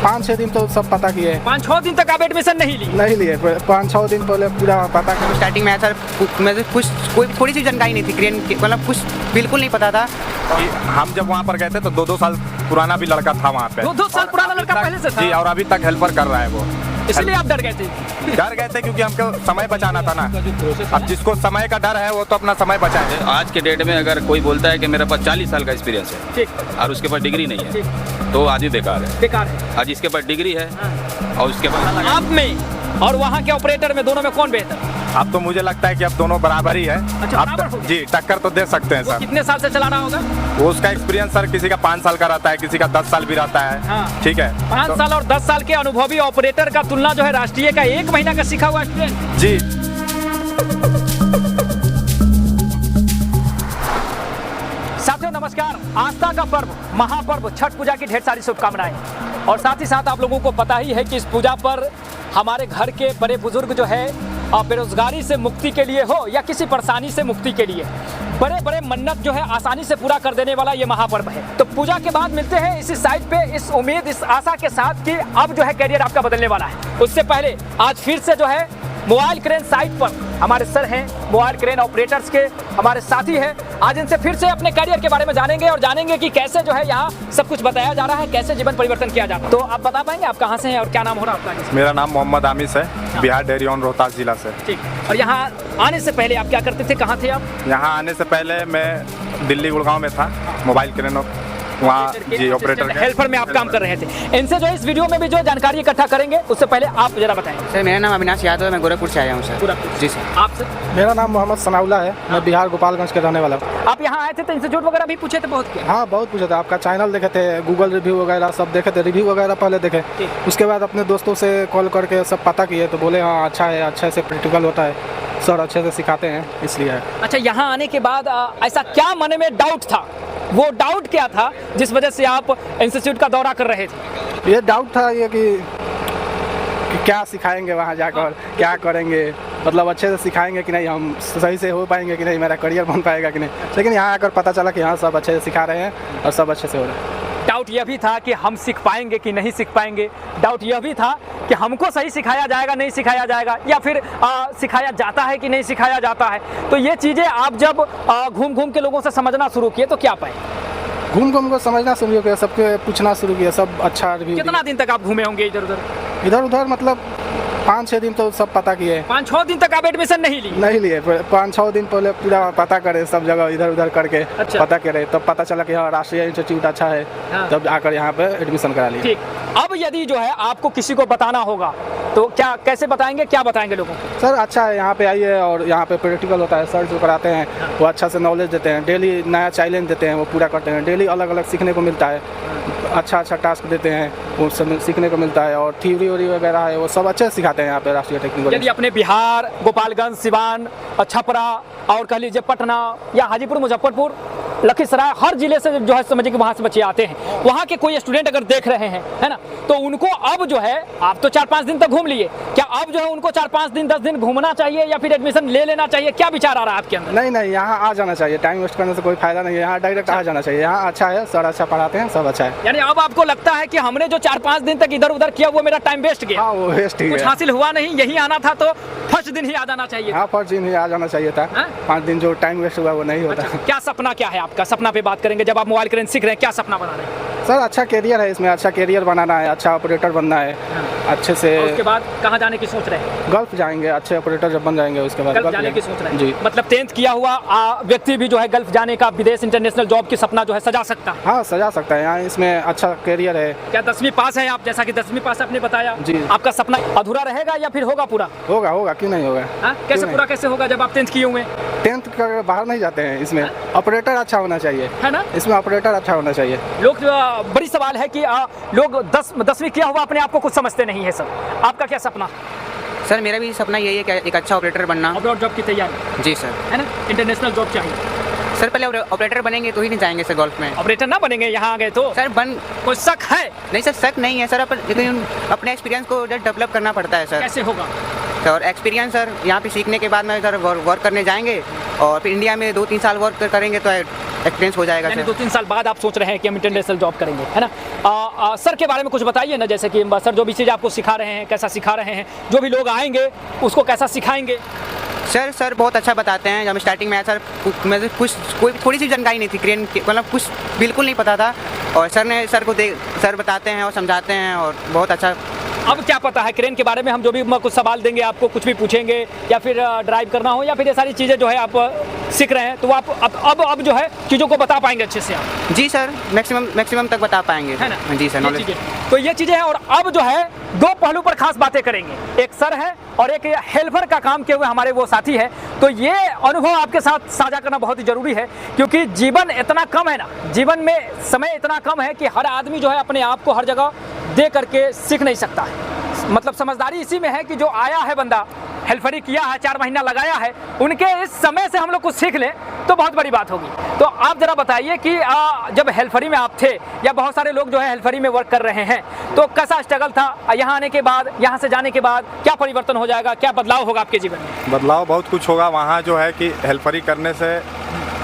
5-6 दिन तो सब पता किए। 5-6 दिन तक आप एडमिशन नहीं लिए? 5-6 दिन पहले पूरा पता किया। स्टार्टिंग में सर मुझे कुछ कोई थोड़ी सी जानकारी नहीं थी, क्रेन मतलब कुछ बिल्कुल नहीं पता था। हम जब वहाँ पर गए थे तो 2-2 साल पुराना भी लड़का था वहाँ पे। 2-2 साल पुराना लड़का पहले से था? जी, और अभी तक हेल्पर कर रहा है वो। इसलिए आप डर गए थे? डर गए थे क्योंकि हमको समय बचाना था ना। अब जिसको समय का डर है वो तो अपना समय बचाए। आज के डेट में अगर कोई बोलता है कि मेरे पास 40 साल का एक्सपीरियंस है ठीक, और उसके पास डिग्री नहीं है तो आदमी बेकार है। बेकार है। आज इसके पास डिग्री है और उसके पास आप में और वहाँ के ऑपरेटर में, दोनों में कौन बेहतर? अब तो मुझे लगता है कि अब दोनों बराबर ही है। अच्छा, अब बराबर हो गए। जी, टक्कर तो दे सकते हैं वो सर। कितने साल से चला रहा होगा? वो उसका एक्सपीरियंस सर किसी का 5 साल का रहता है, किसी का 10 साल भी रहता है। हाँ। ठीक है, 5 साल और 10 साल के अनुभवी ऑपरेटर का तुलना जो है राष्ट्रीय का 1 महीना का सीखा हुआ स्टूडेंट। जी। साथियों नमस्कार। आस्था का पर्व, महापर्व छठ पूजा की ढेर सारी शुभकामनाएं। और साथ ही साथ आप लोगों को पता ही है कि इस पूजा पर हमारे घर के बड़े बुजुर्ग जो है बेरोजगारी से मुक्ति के लिए हो या किसी परेशानी से मुक्ति के लिए बड़े बड़े मन्नत जो है आसानी से पूरा कर देने वाला ये महापर्व है। तो पूजा के बाद मिलते हैं इसी साइट पे, इस उम्मीद, इस आशा के साथ कि अब जो है करियर आपका बदलने वाला है। उससे पहले आज फिर से जो है मोबाइल क्रेन साइट पर हमारे सर हैं, मोबाइल क्रेन ऑपरेटर्स के हमारे साथी हैं। आज इनसे फिर से अपने करियर के बारे में जानेंगे और जानेंगे कि कैसे जो है यहाँ सब कुछ बताया जा रहा है, कैसे जीवन परिवर्तन किया जाता है। तो आप बता पाएंगे आप कहाँ से हैं और क्या नाम हो रहा है आपका? मेरा नाम मोहम्मद आमिस है, बिहार डेयरी ऑन रोहतास जिला से। ठीक। और यहाँ आने से पहले आप क्या करते थे, कहाँ थे आप? यहाँ आने से पहले मैं दिल्ली गुड़गांव में था, मोबाइल क्रेन वहाँ जी ऑपरेटर हेल्पर में आप काम कर रहे थे। इनसे जो इस वीडियो में भी जो जानकारी इकट्ठा करेंगे उससे पहले आप जरा बताएं। सर मेरा नाम अविनाश यादव है, मैं गोरखपुर से आया हूँ सर। गोरखपुर। जी सर। आप सर? मेरा नाम मोहम्मद सनाउल्ला है, मैं बिहार गोपालगंज के रहने वाला हूँ। आप यहाँ आए थे तो इंस्टीट्यूट वगैरह भी पूछे थे बहुत क्या? हाँ, बहुत पूछा था। आपका चैनल देखे थे, गूगल रिव्यू वगैरह सब देखे थे, रिव्यू वगैरह पहले देखे। उसके बाद अपने दोस्तों से कॉल करके सब पता किए तो बोले हाँ अच्छा है, अच्छे से प्रैक्टिकल होता है, सर अच्छे से सिखाते हैं, इसलिए। अच्छा, यहाँ आने के बाद ऐसा क्या मन में डाउट था, वो डाउट क्या था जिस वजह से आप इंस्टीट्यूट का दौरा कर रहे थे? ये डाउट था ये कि क्या सिखाएंगे वहाँ जाकर, क्या करेंगे, मतलब अच्छे से सिखाएंगे कि नहीं, हम सही से हो पाएंगे कि नहीं, मेरा करियर बन पाएगा कि नहीं। लेकिन यहाँ आकर पता चला कि हाँ सब अच्छे से सिखा रहे हैं और सब अच्छे से हो रहा है। डाउट यह भी था कि हम सीख पाएंगे कि नहीं सीख पाएंगे। डाउट यह भी था कि हमको सही सिखाया जाएगा नहीं सिखाया जाएगा, या फिर सिखाया जाता है कि नहीं सिखाया जाता है। तो ये चीज़ें आप जब घूम घूम के लोगों से समझना शुरू किए तो क्या पाए? घूम घूम को समझना शुरू किया, सबके पूछना शुरू किया, सब अच्छा रिव्यू। कितना दिन तक आप घूमे होंगे इधर उधर? इधर उधर मतलब 5-6 दिन तो सब पता किए। 5-6 दिन तक आप एडमिशन नहीं लिए? 5-6 दिन पहले पूरा पता करे, सब जगह इधर उधर करके अच्छा। पता करे, तब पता चला कि हाँ राष्ट्रीय इंस्टीट्यूट अच्छा है। हाँ। तब आकर यहाँ पे एडमिशन करा लिया। ठीक। अब यदि जो है आपको किसी को बताना होगा तो क्या, कैसे बताएंगे, क्या बताएंगे लोगों को? सर अच्छा है, यहाँ पे आइए और यहाँ पे प्रैक्टिकल होता है, सर जो कराते हैं वो अच्छा से नॉलेज देते हैं, डेली नया चैलेंज देते हैं, वो पूरा करते हैं, डेली अलग अलग सीखने को मिलता है, अच्छा अच्छा टास्क देते हैं, वो सब सीखने को मिलता है। और थ्योरी वगैरह है वो सब अच्छे से सिखाते हैं यहाँ पे राष्ट्रीय टेक्निकल। यदि अपने बिहार, गोपालगंज, सिवान, छपरा और कह लीजिए पटना या हाजीपुर, मुजफ्फरपुर, लखीसराय, हर जिले से जो है समझिए कि वहाँ से बच्चे आते हैं, वहाँ के कोई स्टूडेंट अगर देख रहे हैं, है ना, तो उनको अब जो है, आप तो 4-5 दिन तक घूम लिए, क्या अब जो है उनको 4-5 दिन 10 दिन घूमना चाहिए या फिर एडमिशन ले लेना चाहिए? क्या विचार आ रहा है आपके अंदर? नहीं, यहाँ आ जाना चाहिए, टाइम वेस्ट करने से कोई फायदा नहीं है, यहाँ डायरेक्ट आ जाना चाहिए। यहाँ अच्छा है, सर अच्छा पढ़ाते हैं, सब अच्छा है। यानी अब आपको लगता है कि हमने जो 4-5 दिन तक इधर उधर किया वो मेरा टाइम वेस्ट गया? हाँ, वो वेस्ट ही कुछ गया। हासिल हुआ नहीं, यही आना था तो फर्स्ट दिन ही आ जाना चाहिए। हाँ, फर्स्ट दिन ही आ जाना चाहिए था। 5 दिन जो टाइम वेस्ट हुआ वो नहीं होता। क्या सपना क्या है आपका? सपना पे बात करेंगे। जब आप मोबाइल क्रेन सीख रहे हैं, क्या सपना बना रहे हैं? सर अच्छा करियर है इसमें, अच्छा करियर बनाना है, अच्छा ऑपरेटर बनना है, अच्छे से। उसके बाद कहाँ जाने की सोच रहे हैं? गल्फ जाएंगे, अच्छे ऑपरेटर जब बन जाएंगे उसके बाद गल्फ जाने की सोच रहे हैं जी। मतलब 10th किया हुआ व्यक्ति भी जो है गल्फ जाने का, विदेश इंटरनेशनल जॉब की सपना जो है सजा सकता है? हाँ, सजा सकता है, यहाँ इसमें अच्छा करियर है। क्या 10वीं पास है आप? जैसा कि 10वीं पास आपने बताया जी। आपका सपना अधूरा रहेगा या फिर होगा पूरा? होगा, क्यों नहीं होगा। कैसे पूरा कैसे होगा जब आप 10th किए हुए? 10th का बाहर नहीं जाते हैं, इसमें ऑपरेटर अच्छा होना चाहिए, है ना, इसमें ऑपरेटर अच्छा होना चाहिए। लोग बड़ी सवाल है कि लोग 10वीं किया हुआ अपने आप को कुछ समझते नहीं है। सर आपका क्या सपना? सर मेरा भी सपना यही है कि एक अच्छा ऑपरेटर बनना। अब्रॉड जॉब की तैयारी? जी सर। है ना, इंटरनेशनल जॉब चाहिए सर। पहले ऑपरेटर बनेंगे तो ही नहीं जाएंगे सर गल्फ में। ऑपरेटर ना बनेंगे यहाँ आ गए तो? सर कोई शक है? नहीं सर, शक नहीं है सर, लेकिन अपने एक्सपीरियंस को डेवलप करना पड़ता है सर। कैसे होगा? और एक्सपीरियंस सर यहाँ पे सीखने के बाद में इधर वर्क करने जाएंगे और फिर इंडिया में 2-3 साल वर्क करेंगे तो एक्सपीरियंस हो जाएगा यानी सर। 2-3 साल बाद आप सोच रहे हैं कि हम इंटरनेशनल जॉब करेंगे, है ना? सर के बारे में कुछ बताइए ना, जैसे कि सर जो भी चीज़ आपको सिखा रहे हैं, कैसा सिखा रहे हैं, जो भी लोग आएंगे उसको कैसा सिखाएंगे? सर बहुत अच्छा बताते हैं। जब मैं स्टार्टिंग में आया सर, मुझे कोई थोड़ी सी जानकारी नहीं थी क्रेन की, मतलब कुछ बिल्कुल नहीं पता था। और सर बताते हैं और समझाते हैं और बहुत अच्छा। अब क्या पता है क्रेन के बारे में? हम जो भी कुछ सवाल देंगे आपको, कुछ भी पूछेंगे या फिर ड्राइव करना हो या फिर ये सारी चीज़ें जो है आप सीख रहे हैं, तो आप अब जो है चीज़ों को बता पाएंगे अच्छे से आप? जी सर, मैक्सिमम तक बता पाएंगे, है ना? जी सर, नॉलेज। तो ये चीज़ें हैं। और अब जो है दो पहलू पर खास बातें करेंगे, एक सर है और एक हेल्पर का काम किए हुए हमारे वो साथी है। तो ये अनुभव आपके साथ साझा करना बहुत ही जरूरी है, क्योंकि जीवन इतना कम है ना, जीवन में समय इतना कम है कि हर आदमी जो है अपने आप को हर जगह दे करके सीख नहीं सकता है। मतलब समझदारी इसी में है कि जो आया है बंदा, हेल्परी किया है, 4 महीना लगाया है, उनके इस समय से हम लोग कुछ सीख लें तो बहुत बड़ी बात होगी। तो आप जरा बताइए कि जब हेल्परी में आप थे, या बहुत सारे लोग जो है हेल्परी में वर्क कर रहे हैं, तो कैसा स्ट्रगल था? यहाँ आने के बाद, यहाँ से जाने के बाद क्या परिवर्तन हो जाएगा, क्या बदलाव होगा आपके जीवन में? बदलाव बहुत कुछ होगा। वहाँ जो है कि हेल्परी करने से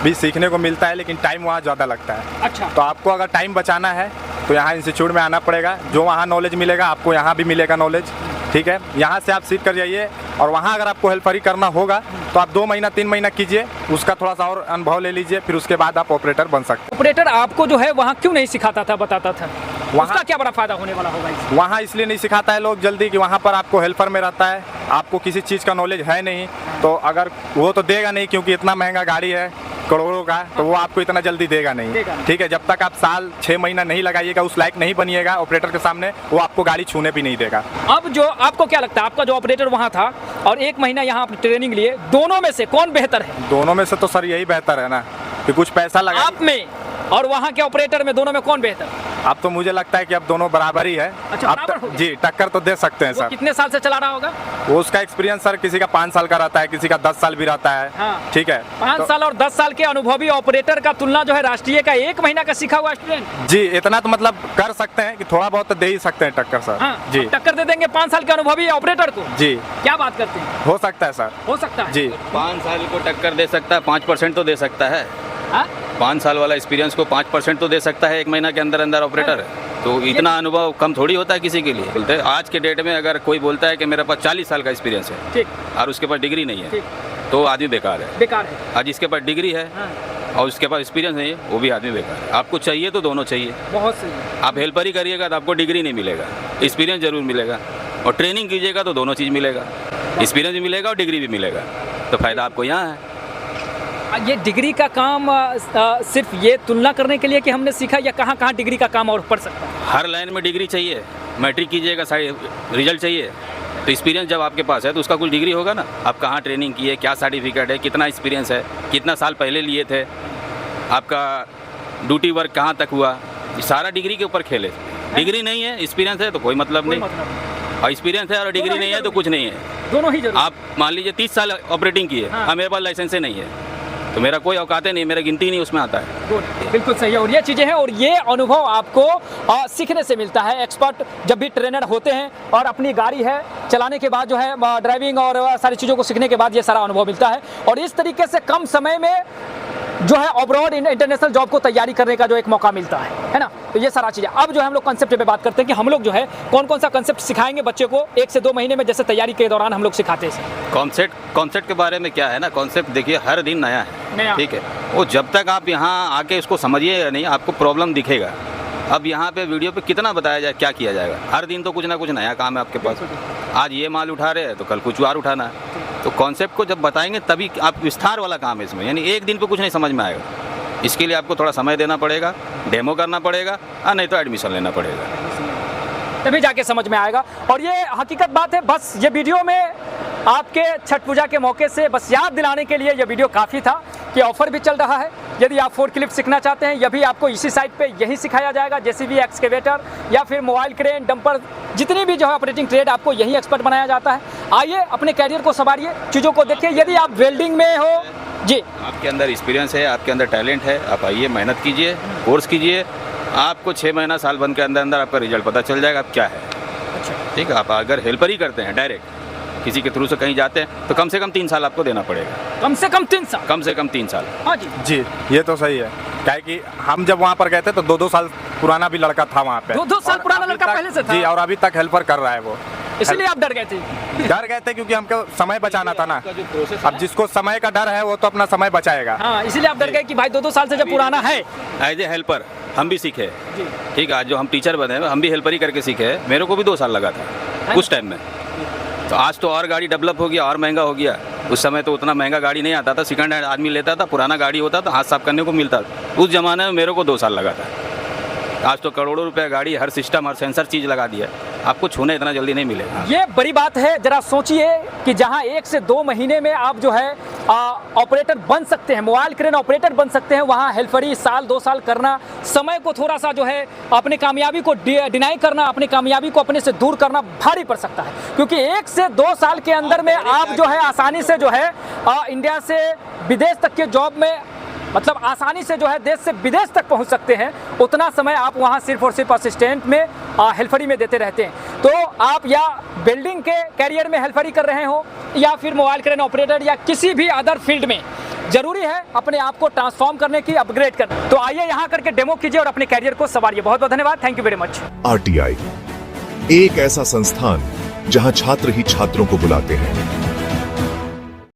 भी सीखने को मिलता है, लेकिन टाइम वहाँ ज़्यादा लगता है। अच्छा। तो आपको अगर टाइम बचाना है तो यहाँ इंस्टीट्यूट में आना पड़ेगा। जो वहाँ नॉलेज मिलेगा आपको यहाँ भी मिलेगा नॉलेज, ठीक है? यहाँ से आप सीख कर जाइए। और वहाँ अगर आपको हेल्परी करना होगा तो आप 2 महीना 3 महीना कीजिए, उसका थोड़ा सा और अनुभव ले लीजिए, फिर उसके बाद आप ऑपरेटर बन सकते हैं। ऑपरेटर आपको जो है वहाँ क्यों नहीं सिखाता था, बताता था? वहाँ उसका क्या बड़ा फायदा होने वाला होगा इससे? वहाँ इसलिए नहीं सिखाता है लोग जल्दी कि वहाँ पर आपको हेल्पर में रहता है, आपको किसी चीज़ का नॉलेज है नहीं, तो अगर वो तो देगा नहीं, क्योंकि इतना महंगा गाड़ी है करोड़ों का, तो वो आपको इतना जल्दी देगा नहीं, ठीक है? जब तक आप साल 6 महीना नहीं लगाइएगा, उस लायक नहीं बनिएगा ऑपरेटर के सामने, वो आपको गाड़ी छूने भी नहीं देगा। अब जो आपको क्या लगता है, आपका जो ऑपरेटर वहाँ था और 1 महीना यहाँ आप ट्रेनिंग लिए, दोनों में से कौन बेहतर है? दोनों में से तो सर यही बेहतर है ना कि कुछ पैसा लगा। आप में और वहाँ के ऑपरेटर में, दोनों में कौन बेहतर? अब तो मुझे लगता है कि अब दोनों बराबर ही है। अच्छा, अब बराबर हो गया। जी टक्कर तो दे सकते हैं वो सर। कितने साल से चला रहा होगा? वो उसका एक्सपीरियंस सर किसी का 5 साल का रहता है, किसी का 10 साल भी रहता है। हाँ। ठीक है, 5 साल और 10 साल के अनुभवी ऑपरेटर का तुलना जो है राष्ट्रीय का 1 महीना का सीखा हुआ स्टूडेंट। जी इतना तो मतलब कर सकते हैं कि थोड़ा बहुत तो दे ही सकते हैं टक्कर सर। हाँ, जी टक्कर दे देंगे 5 साल के अनुभवी ऑपरेटर को? जी क्या बात करते हैं? हो सकता है सर। हो सकता है जी 5 साल को टक्कर दे सकता है, 5% तो दे सकता है। हाँ? 5 साल वाला एक्सपीरियंस को 5% तो दे सकता है 1 महीना के अंदर अंदर ऑपरेटर। तो इतना अनुभव कम थोड़ी होता है किसी के लिए। बोलते हैं आज के डेट में अगर कोई बोलता है कि मेरे पास 40 साल का एक्सपीरियंस है ठीक और उसके पास डिग्री नहीं है, ठीक, तो आदमी बेकार है। बेकार है। आज इसके पास डिग्री है हाँ, और उसके पास एक्सपीरियंस नहीं है, वो भी आदमी बेकार है। आपको चाहिए तो दोनों चाहिए। बहुत सही है। आप हेल्पर ही करिएगा तो आपको डिग्री नहीं मिलेगा, एक्सपीरियंस जरूर मिलेगा। और ट्रेनिंग कीजिएगा तो दोनों चीज़ मिलेगा, एक्सपीरियंस भी मिलेगा और डिग्री भी मिलेगा। तो फायदा आपको यहाँ है। ये डिग्री का काम सिर्फ ये तुलना करने के लिए कि हमने सीखा, या कहाँ कहाँ डिग्री का काम और पड़ सकता है? हर लाइन में डिग्री चाहिए। मैट्रिक कीजिएगा, रिजल्ट चाहिए, तो एक्सपीरियंस जब आपके पास है तो उसका कुछ डिग्री होगा ना। आप कहाँ ट्रेनिंग की है, क्या सर्टिफिकेट है, कितना एक्सपीरियंस है, कितना साल पहले लिए थे, आपका ड्यूटी वर्क कहाँ तक हुआ, ये सारा डिग्री के ऊपर खेले। डिग्री नहीं है, एक्सपीरियंस है तो कोई मतलब नहीं। और एक्सपीरियंस है और डिग्री नहीं है तो कुछ नहीं है। दोनों ही जरूरी। आप मान लीजिए 30 साल ऑपरेटिंग की है, हाँ। और मेरे पास लाइसेंस नहीं है, तो मेरा कोई औकात नहीं, मेरा गिनती नहीं उसमें आता है। बिल्कुल सही है। और ये चीज़ें हैं, और ये अनुभव आपको सीखने से मिलता है। एक्सपर्ट जब भी ट्रेनर होते हैं और अपनी गाड़ी है चलाने के बाद जो है ड्राइविंग और सारी चीज़ों को सीखने के बाद ये सारा अनुभव मिलता है। और इस तरीके से कम समय में जो है अब्रॉड इंटरनेशनल जॉब को तैयारी करने का जो एक मौका मिलता है ना। तो ये सारा चीज़ें अब जो है हम लोग कंसेप्ट पे बात करते हैं कि हम लोग जो है कौन कौन सा कंसेप्ट सिखाएंगे बच्चे को 1 से 2 महीने में, जैसे तैयारी के दौरान हम लोग सिखाते हैं। कॉन्सेप्ट के बारे में क्या है ना, कॉन्सेप्ट देखिए हर दिन नया नया। है, ठीक है। वो जब तक आप यहाँ आके इसको समझिएगा नहीं, आपको प्रॉब्लम दिखेगा। अब यहाँ पे वीडियो पे कितना बताया जाए, क्या किया जाएगा, हर दिन तो कुछ ना कुछ नया काम है आपके पास। आज ये माल उठा रहे हैं तो कल कुछ और उठाना है। तो कॉन्सेप्ट को जब बताएंगे तभी आप विस्तार वाला काम है इसमें, यानी एक दिन पे कुछ नहीं समझ में आएगा। इसके लिए आपको थोड़ा समय देना पड़ेगा, डेमो करना पड़ेगा, और नहीं तो एडमिशन लेना पड़ेगा, तभी जाके समझ में आएगा। और ये हकीकत बात है। बस ये वीडियो में आपके छठ पूजा के मौके से बस याद दिलाने के लिए ये वीडियो काफ़ी था कि ऑफर भी चल रहा है। यदि आप फोर्क लिफ्ट सीखना चाहते हैं, यह भी आपको इसी साइट पे यही सिखाया जाएगा। जेसीबी, एक्सकेवेटर या फिर मोबाइल क्रेन, डंपर, जितनी भी जो है ऑपरेटिंग ट्रेड आपको यही एक्सपर्ट बनाया जाता है। आइए अपने कैरियर को संवारिए, चीज़ों को देखिए। यदि आप वेल्डिंग में हो जी, आपके अंदर एक्सपीरियंस है, आपके अंदर टैलेंट है, आप आइए, मेहनत कीजिए, कोर्स कीजिए। आपको 6 महीना साल भर के अंदर अंदर आपका रिजल्ट पता चल जाएगा आप क्या है। अच्छा, ठीक है। आप अगर हेल्पर ही करते हैं डायरेक्ट, किसी के थ्रू से कहीं जाते हैं तो कम से कम 3 साल आपको देना पड़ेगा। कम से कम 3 साल। कम से कम 3 साल। हाँ जी, जी ये तो सही है, क्या है कि हम जब वहाँ पर गए थे तो 2-2 साल पुराना भी लड़का था वहाँ पे। 2-2 साल और पुराना अभी लड़का तक- पहले से था? जी, और अभी तक हेल्पर कर रहा है वो। इसलिए आप डर गए थे? डर गए थे क्योंकि हमको समय बचाना था ना। अब जिसको समय का डर है वो तो अपना समय बचाएगा। हाँ, इसीलिए आप डर गए कि भाई 2-2 साल से जब पुराना है। एज ए हेल्पर हम भी सीखे, ठीक है, आज जो हम टीचर बने हैं हम भी हेल्पर ही करके सीखे हैं। मेरे को भी 2 साल लगा था उस टाइम में। तो आज तो और गाड़ी डेवलप हो गया और महंगा हो गया। उस समय तो उतना महंगा गाड़ी नहीं आता था, सेकंड हैंड आदमी लेता था, पुराना गाड़ी होता था, हाथ साफ करने को मिलता था। उस ज़माने में मेरे को 2 साल लगा था। आज तो करोड़ों रुपए गाड़ी, हर सिस्टम, हर सेंसर चीज़ लगा दिया है, आपको छूने इतना जल्दी नहीं मिलेगा। ये बड़ी बात है। जरा सोचिए कि जहां 1 से 2 महीने में आप जो है ऑपरेटर बन सकते हैं, मोबाइल क्रेन ऑपरेटर बन सकते हैं, वहां हेल्परी साल 2 साल करना, समय को थोड़ा सा जो है अपनी कामयाबी को डिनाई करना, अपनी कामयाबी को अपने से दूर करना भारी पड़ सकता है। क्योंकि 1 से 2 साल के अंदर में आप जो है आसानी से जो है इंडिया से विदेश तक के जॉब में, मतलब आसानी से जो है देश से विदेश तक पहुंच सकते हैं। उतना समय आप वहां सिर्फ और सिर्फ असिस्टेंट में, हेल्परी में देते रहते हैं। तो आप या बिल्डिंग के कैरियर में हेल्परी कर रहे हो या फिर मोबाइल क्रेन ऑपरेटर या किसी भी अदर फील्ड में, जरूरी है अपने आप को ट्रांसफॉर्म करने की, अपग्रेड करने। तो आइए यहाँ करके डेमो कीजिए और अपने कैरियर को संवारिए। बहुत बहुत धन्यवाद, thank you very much. RTI एक ऐसा संस्थान जहां छात्र ही छात्रों को बुलाते हैं।